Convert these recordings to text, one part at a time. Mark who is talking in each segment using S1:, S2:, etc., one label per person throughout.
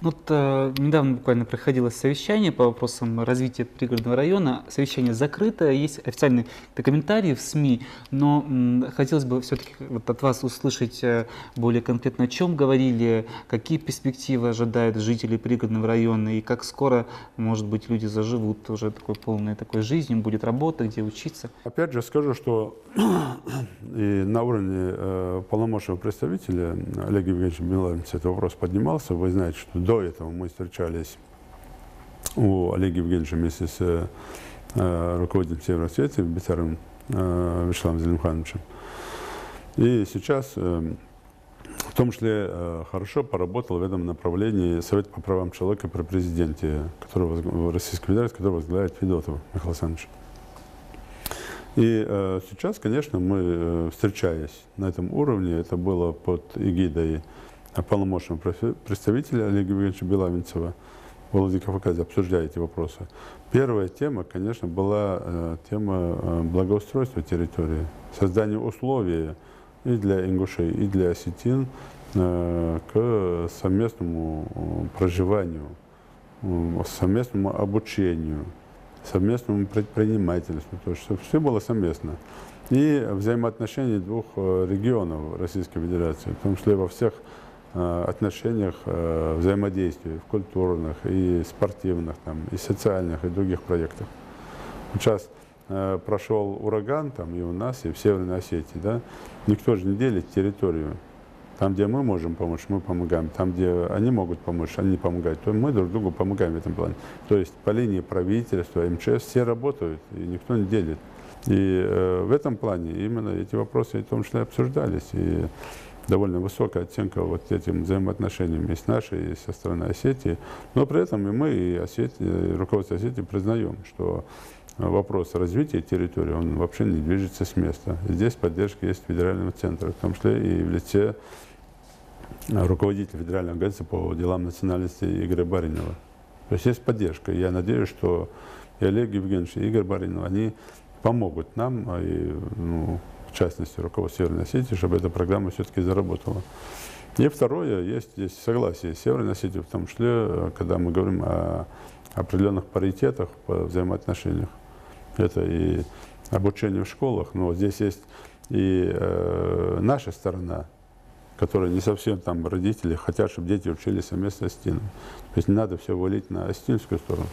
S1: Вот недавно буквально проходило совещание по вопросам развития пригородного района. Совещание закрыто, есть официальные комментарии в СМИ, но хотелось бы все-таки вот от вас услышать более конкретно, о чем говорили, какие перспективы ожидают жители пригородного района и как скоро, может быть, люди заживут уже такой полной такой жизнью, будет работа, где учиться.
S2: Опять же скажу, что и на уровне полномочного представителя Олега Евгеньевича Белавинца этот вопрос поднимался. Вы знаете, что до этого мы встречались у Олега Евгеньевича вместе с руководителем Северо-Осетии Бетаровым Вячеславом Зелимхановичем. И сейчас в том числе хорошо поработал в этом направлении Совет по правам человека при президенте Российской Федерации, который возглавляет Федотов Михаил Александрович. И сейчас, конечно, мы, встречаясь на этом уровне, это было под эгидой полномочного представителя Олега Евгеньевича Белавинцева, в Владикавказе, обсуждая эти вопросы. Первая тема, конечно, была тема благоустройства территории, создания условий и для ингушей, и для осетин к совместному проживанию, совместному обучению, совместному предпринимательству, то есть чтобы все было совместно. И взаимоотношения двух регионов Российской Федерации, в том числе во всех отношениях взаимодействия, в культурных, и спортивных, и социальных, и других проектах. Сейчас прошел ураган и у нас, и в Северной Осетии. Да? Никто же не делит территорию. Там, где мы можем помочь, мы помогаем. Там, где они могут помочь, они помогают. То мы друг другу помогаем в этом плане. То есть по линии правительства, МЧС все работают, и никто не делит. И в этом плане именно эти вопросы в том числе обсуждались. И довольно высокая оценка вот этим взаимоотношениям и с нашей, и со стороны Осетии. Но при этом и мы, и руководство Осетии признаем, что вопрос развития территории, он вообще не движется с места. Здесь поддержка есть федерального центра, в том числе и в лице руководителя федерального агентства по делам национальности Игоря Баринова. То есть поддержка. Я надеюсь, что и Олег Евгеньевич, и Игорь Баринов, они помогут нам, и, в частности, руководству Северной Осетии, чтобы эта программа все-таки заработала. И второе, есть здесь согласие с Северной Осетией, в том числе, когда мы говорим о определенных паритетах по взаимоотношениях. Это и обучение в школах, но здесь есть и наша сторона, которая не совсем родители хотят, чтобы дети учились совместно с осетинами. То есть не надо все валить на осетинскую сторону.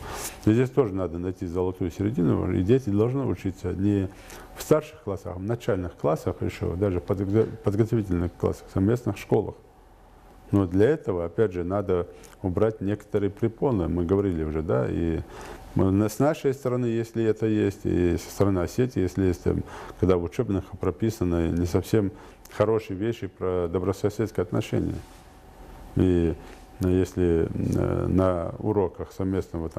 S2: И здесь тоже надо найти золотую середину, и дети должны учиться не в старших классах, а в начальных классах еще, даже в подготовительных классах, в совместных школах. Но для этого, опять же, надо убрать некоторые препоны, мы говорили уже, да, и с нашей стороны, если это есть, и со стороны Осетии, если есть, когда в учебниках прописаны не совсем хорошие вещи про добрососедские отношения. И если на уроках совместного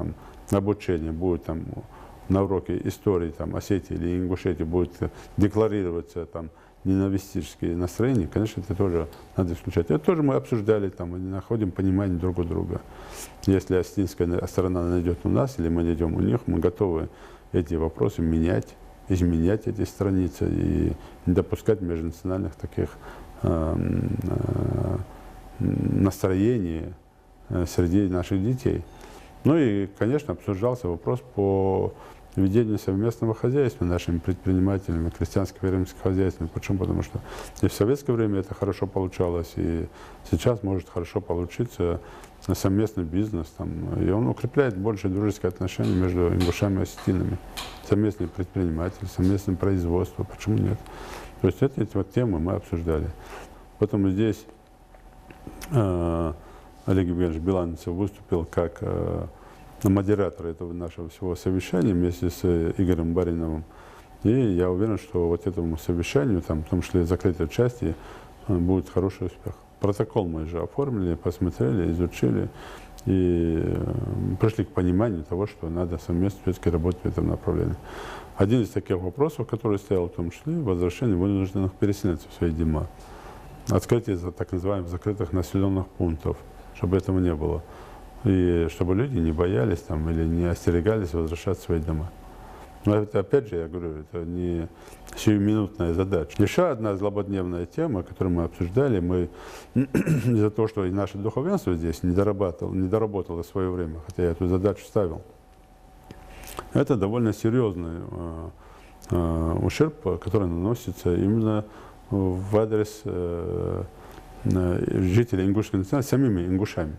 S2: обучения будет на уроке истории Осетии или Ингушетии будет декларироваться ненавистические настроения, конечно, это тоже надо исключать. Это тоже мы обсуждали, и находим понимание друг у друга. Если осетинская сторона найдет у нас, или мы найдем у них, мы готовы эти вопросы менять, изменять эти страницы и не допускать межнациональных таких настроений среди наших детей. Ну и, конечно, обсуждался вопрос по ведению совместного хозяйства нашими предпринимателями, крестьянско-фермерским хозяйством. Почему? Потому что и в советское время это хорошо получалось, и сейчас может хорошо получиться совместный бизнес. И он укрепляет больше дружеские отношения между ингушами и осетинами. Совместные предприниматели, совместное производство. Почему нет? То есть эти темы мы обсуждали. Поэтому здесь Олег Евгеньевич Белавинцев выступил как модератор этого нашего всего совещания вместе с Игорем Бариновым. И я уверен, что вот этому совещанию, в том числе закрытой части, будет хороший успех. Протокол мы же оформили, посмотрели, изучили и пришли к пониманию того, что надо совместно все-таки работать в этом направлении. Один из таких вопросов, который стоял в том числе, возвращение вынужденных переселенцев в свои дома. Открытие так называемых закрытых населенных пунктов, чтобы этого не было. И чтобы люди не боялись или не остерегались возвращаться в свои дома. Но это, опять же, я говорю, это не сиюминутная задача. Еще одна злободневная тема, которую мы обсуждали, мы из-за того, что и наше духовенство здесь не доработало в свое время, хотя я эту задачу ставил, это довольно серьезный ущерб, который наносится именно в адрес жителей ингушской национальности, самими ингушами.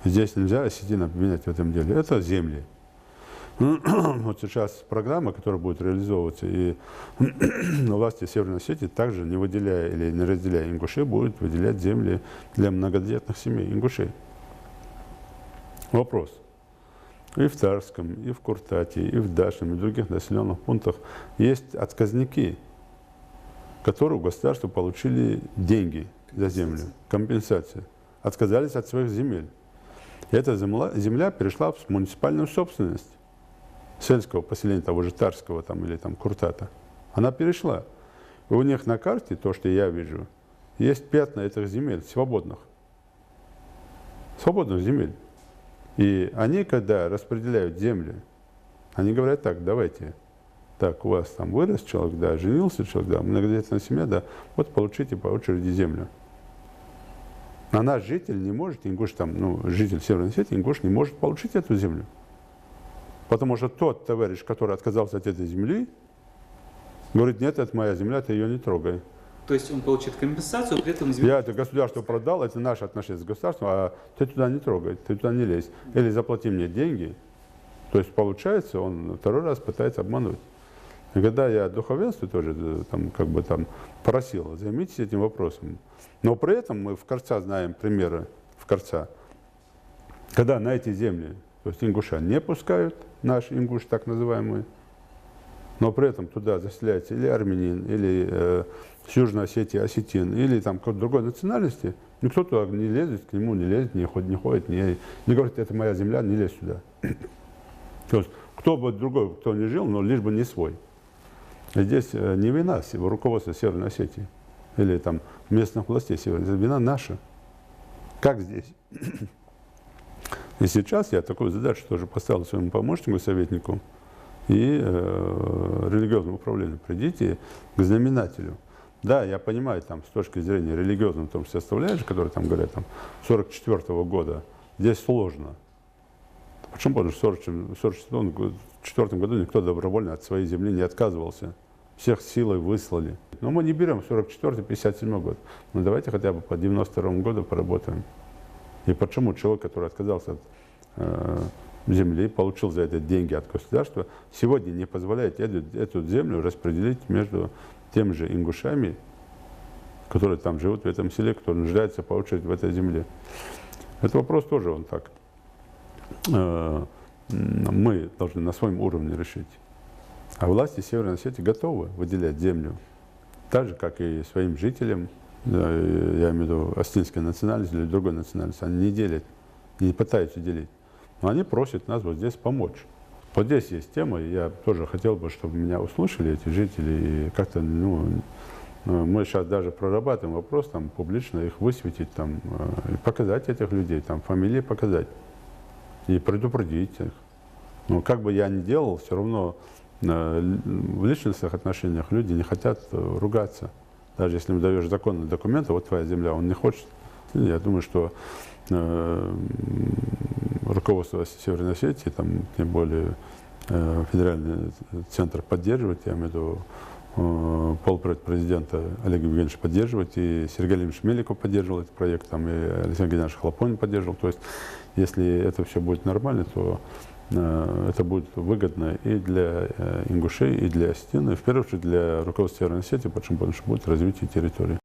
S2: Здесь нельзя осетин обвинять в этом деле. Это земли. Вот сейчас программа, которая будет реализовываться, и власти Северной Осетии также, не выделяя или не разделяя ингушей, будут выделять земли для многодетных семей ингушей. Вопрос. И в Тарском, и в Куртате, и в Дашном, и в других населенных пунктах есть отказники, которые у государства получили деньги за землю, компенсацию, отказались от своих земель. И эта земля перешла в муниципальную собственность сельского поселения, того же Тарского там, или там, Куртата. Она перешла. И у них на карте, то, что я вижу, есть пятна этих земель свободных. Свободных земель. И они, когда распределяют земли, они говорят так: давайте, так, у вас там вырос человек, да, женился человек, да, многодетная семья, да, вот получите по очереди землю. А наш житель не может, ингуш там, ну, житель Северной Осетии, ингуш не может получить эту землю. Потому что тот товарищ, который отказался от этой земли, говорит: нет, это моя земля, ты ее не трогай.
S1: То есть он получит компенсацию, при этом
S2: Я это государство продал, это наши отношения с государством, а ты туда не трогай, ты туда не лезь. Или заплати мне деньги. То есть получается, он второй раз пытается обмануть. И когда я духовенству тоже там, как бы там просил: займитесь этим вопросом. Но при этом мы в Карца знаем примеры, в Карца, когда на эти земли, то есть ингуша не пускают, наш ингуш так называемый, но при этом туда заселяется или армянин, или с Южной Осетии осетин, или там какой-то другой национальности, никто туда не лезет, к нему не лезет, не ходит, не говорит: это моя земля, не лезь сюда. То есть кто бы другой, кто не жил, но лишь бы не свой. И здесь не вина руководства Северной Осетии или там местных властей Северной Осетии, вина наша. Как здесь? И сейчас я такую задачу тоже поставил своему помощнику, советнику и религиозному управлению. Придите к знаменателю. Да, я понимаю, там, с точки зрения религиозного, в том числе составляющих, которые там говорят, там, 44-го года, здесь сложно. Почему? Потому что в 1944 году никто добровольно от своей земли не отказывался. Всех силой выслали. Но мы не берем 44-57 год. Но давайте хотя бы по 92 году поработаем. И почему человек, который отказался от земли, получил за это деньги от государства, сегодня не позволяет эту землю распределить между теми же ингушами, которые там живут в этом селе, которые нуждаются по очереди в этой земле. Этот вопрос тоже он так. Мы должны на своем уровне решить. А власти Северной Осетии готовы выделять землю, так же, как и своим жителям, я имею в виду осетинской национальности или другой национальности, они не делят, не пытаются делить. Но они просят нас вот здесь помочь. Вот здесь есть тема, и я тоже хотел бы, чтобы меня услышали эти жители, и как-то, ну, мы сейчас даже прорабатываем вопрос, там, публично их высветить, там, и показать этих людей, там, фамилии показать, и предупредить их. Но как бы я ни делал, все равно в личностных отношениях люди не хотят ругаться. Даже если им даешь законные документы, вот твоя земля, он не хочет. Я думаю, что руководство Северной Осетии, там, тем более федеральный центр поддерживает, я имею в виду полпред президента Олег Евгеньевич поддерживает, и Сергей Алимович Меликов поддерживал этот проект, там, и Александр Геннадьевич Хлопонин поддерживал. То есть, если это все будет нормально, то это будет выгодно и для ингушей, и для осетин, и в первую очередь для руководства Северной Осетии, потому что будет развитие территории.